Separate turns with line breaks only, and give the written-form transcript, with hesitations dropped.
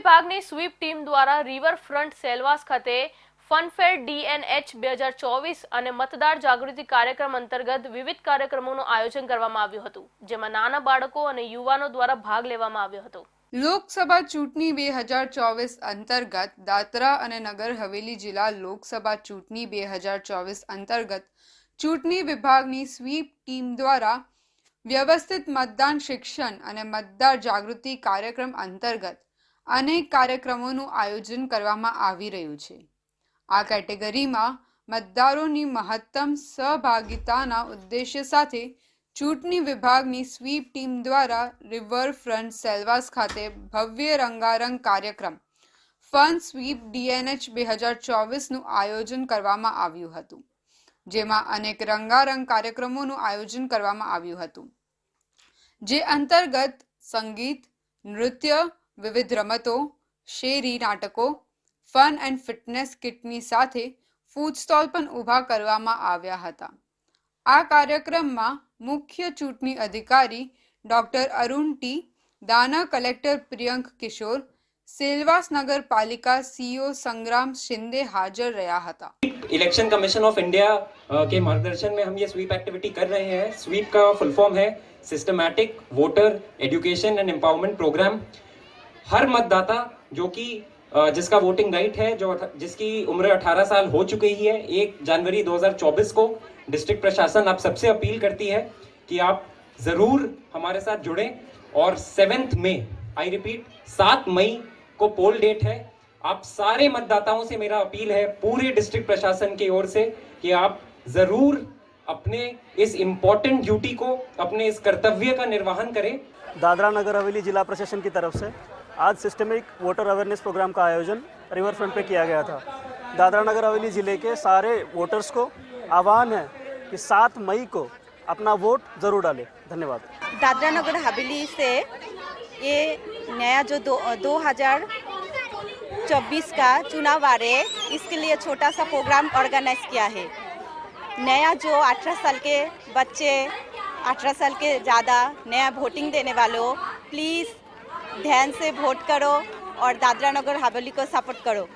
વિભાગની sweep team દ્વારા riverfront Silvassa ખાતે ફનફેર DNH 2024 અને મતદાર જાગૃતિ કાર્યક્રમ અંતર્ગત વિવિધ કાર્યક્રમોનું આયોજન કરવામાં આવ્યું હતું, જેમાં નાના બાળકો અને યુવાનો દ્વારા ભાગ લેવામાં આવ્યો હતો।
લોકસભા ચૂંટણી 2024 અંતર્ગત દાદરા અને નગર હવેલી જિલ્લા લોકસભા ચૂંટણી 2024 અંતર્ગત ચૂંટણી વિભાગની સ્વીપ ટીમ દ્વારા વ્યવસ્થિત મતદાન શિક્ષણ અને મતદાર જાગૃતિ કાર્યક્રમ અંતર્ગત અનેક કાર્યક્રમોનું આયોજન કરવામાં આવી રહ્યું છે। આ કેટેગરીમાં મતદારોની મહત્તમ સહભાગિતાના ઉદ્દેશ્ય સાથે ચૂંટણી વિભાગની સ્વીપ ટીમ દ્વારા રિવરફ્રન્ટ સેલવાસ ખાતે ભવ્ય રંગારંગ કાર્યક્રમ ફન સ્વીપ DNH 2024નું આયોજન કરવામાં આવ્યું હતું, જેમાં અનેક રંગારંગ કાર્યક્રમોનું આયોજન કરવામાં આવ્યું હતું, જે અંતર્ગત સંગીત, નૃત્ય, વિવિધ રમતો, શેરી નાટકો, ફન એન્ડ ફિટનેસ કિટની સાથે ફૂડ સ્ટોલ પણ ઊભા કરવામાં આવ્યા હતા। આ કાર્યક્રમમાં મુખ્ય ચૂંટણી અધિકારી ડોક્ટર અરુણ ટી, દાના કલેક્ટર પ્રિયંક કિશોર, સેલવાસ नगरपालिका CEO संग्राम शिंदे हाजिर रहा था।
इलेक्शन कमीशन ऑफ इंडिया के मार्गदर्शन में हम ये स्वीप एक्टिविटी कर रहे हैं। स्वीप का फुल फॉर्म है systematic voter education and empowerment programme. हर मतदाता जो कि जिसका वोटिंग राइट है, जो जिसकी उम्र 18 साल हो चुकी है, 1 जनवरी 2024 को डिस्ट्रिक्ट प्रशासन आप सबसे अपील करती है कि आप ज़रूर हमारे साथ जुड़ें। और 7 मई, आई रिपीट 7 मई को पोल डेट है। आप सारे मतदाताओं से मेरा अपील है पूरे डिस्ट्रिक्ट प्रशासन की ओर से कि आप ज़रूर अपने इस इम्पोर्टेंट ड्यूटी को, अपने इस कर्तव्य का निर्वहन करें।
दादरा नगर हवेली जिला प्रशासन की तरफ से आज सिस्टमिक वोटर अवेयरनेस प्रोग्राम का आयोजन रिवर फ्रंट पे किया गया था। दादरा नगर हवेली ज़िले के सारे वोटर्स को आह्वान है कि 7 मई को अपना वोट ज़रूर डालें। धन्यवाद।
दादरा नगर हवेली से ये नया जो 2024 का चुनाव आ रहे, इसके लिए छोटा सा प्रोग्राम ऑर्गेनाइज किया है। नया जो 18 साल के बच्चे, 18 साल के ज़्यादा नया वोटिंग देने वालों, प्लीज़ ध्यान से वोट करो और दादरा नगर हवेली को सपोर्ट करो।